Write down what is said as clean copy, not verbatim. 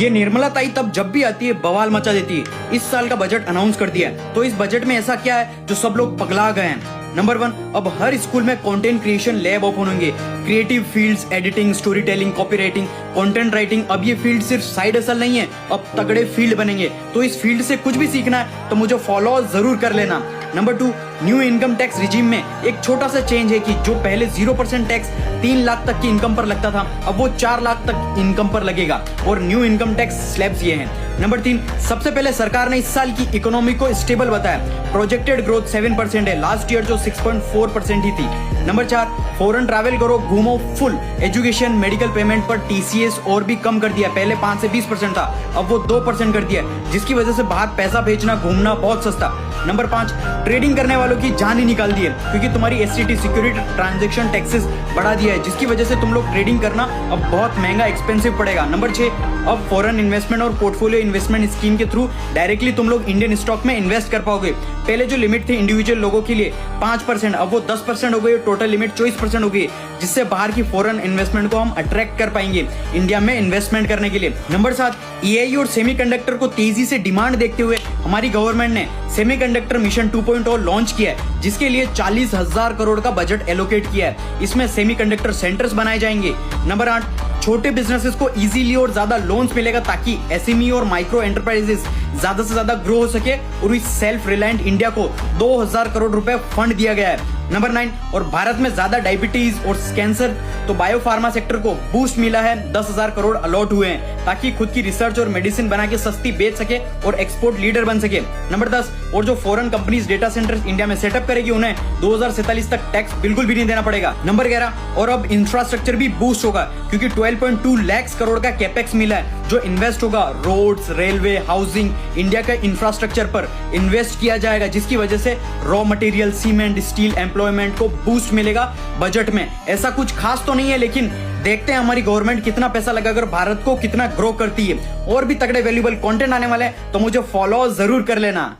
ये निर्मला ताई तब जब भी आती है बवाल मचा देती है। इस साल का बजट अनाउंस कर दिया है, तो इस बजट में ऐसा क्या है जो सब लोग पगला गए हैं। नंबर 1, अब हर स्कूल में कंटेंट क्रिएशन लैब ओपन होंगे। Creative fields, editing, story telling, copy writing, content writing, अब ये फील्ड सिर्फ साइड हसल नहीं है, अब तगड़े फील्ड बनेंगे। तो इस फील्ड से कुछ भी सीखना है तो मुझे फॉलो जरूर कर लेना। Number 2, new income tax regime में एक छोटा सा चेंज है कि जो पहले 0% टैक्स 3 लाख तक की इनकम पर लगता था, अब वो 4 लाख तक इनकम पर लगेगा और न्यू इनकम टैक्स स्लैब्स ये हैं। नंबर 3, सबसे पहले सरकार ने इस साल की इकोनॉमी को स्टेबल बताया। प्रोजेक्टेड ग्रोथ 7% है, लास्ट ईयर जो 6.4% ही थी। नंबर 4, फॉरेन ट्रैवल करो, घूमो फुल। एजुकेशन, मेडिकल पेमेंट पर टीसीएस और भी कम कर दिया, पहले 5 से 20% था, अब वो 2% कर दिया, जिसकी वजह से बाहर पैसा भेजना, घूमना बहुत सस्ता। नंबर 5, ट्रेडिंग करने वालों की जान ही निकाल दी है, क्योंकि तुम्हारी एसटीटी सिक्योरिटी ट्रांजैक्शन टैक्सेस बढ़ा दिया है, जिसकी वजह से तुम लोग ट्रेडिंग करना अब बहुत महंगा एक्सपेंसिव पड़ेगा। नंबर 6, अब फॉरेन इन्वेस्टमेंट और पोर्टफोलियो इन्वेस्टमेंट स्कीम के थ्रू डायरेक्टली तुम लोग इंडियन स्टॉक में इन्वेस्ट कर पाओगे। पहले जो लिमिट थी इंडिविजुअल लोगों के लिए 5%, अब वो 10% हो गई, टोटल लिमिट 24% हो गई, जिससे बाहर की फॉरेन इन्वेस्टमेंट को हम अट्रैक्ट कर पाएंगे इंडिया में इन्वेस्टमेंट करने के लिए। नंबर 7, एआई और सेमीकंडक्टर को तेजी से डिमांड देखते हुए हमारी गवर्नमेंट ने सेमीकंडक्टर मिशन 2.0 लॉन्च किया है, जिसके लिए 40,000 करोड़ का बजट एलोकेट किया है। इसमें सेमीकंडक्टर सेंटर्स बनाए जाएंगे। नंबर 8, छोटे बिजनेसेस को इजीली और ज्यादा लोन्स मिलेगा, ताकि एसएमई और माइक्रो एंटरप्राइजेस ज्यादा से ज्यादा ग्रो हो सके, और इस सेल्फ रिलायंट इंडिया को 2,000 करोड़ रुपए फंड दिया गया है। नंबर 9, और भारत में ज्यादा डायबिटीज और कैंसर, तो बायोफार्मा सेक्टर को बूस्ट मिला है, 10,000 करोड़ अलॉट हुए हैं, ताकि खुद की रिसर्च और मेडिसिन बना के सस्ती बेच सके और एक्सपोर्ट लीडर बन सके। नंबर 10, और जो foreign companies data centres India में सेटअप करेगी, उन्हें 2047 तक टैक्स बिल्कुल भी नहीं देना पड़ेगा। नंबर 11, और अब इंफ्रास्ट्रक्चर भी बूस्ट होगा, क्योंकि 12.2 लाख करोड़ का कैपेक्स मिला है, जो इन्वेस्ट होगा रोड्स, रेलवे, हाउसिंग, इंडिया के इंफ्रास्ट्रक्चर पर इन्वेस्ट किया जाएगा, जिसकी वजह से raw material, cement, steel, employment को बूस्ट मिलेगा बजट में। ऐसा कुछ खास तो नहीं है, लेकिन देखते हैं हमारी गवर्नमेंट कितना पैसा लगाकर भारत को कितना ग्रो करती है। और भी तगड़े वैल्यूएबल कंटेंट आने वाले हैं, तो मुझे फॉलो जरूर कर लेना।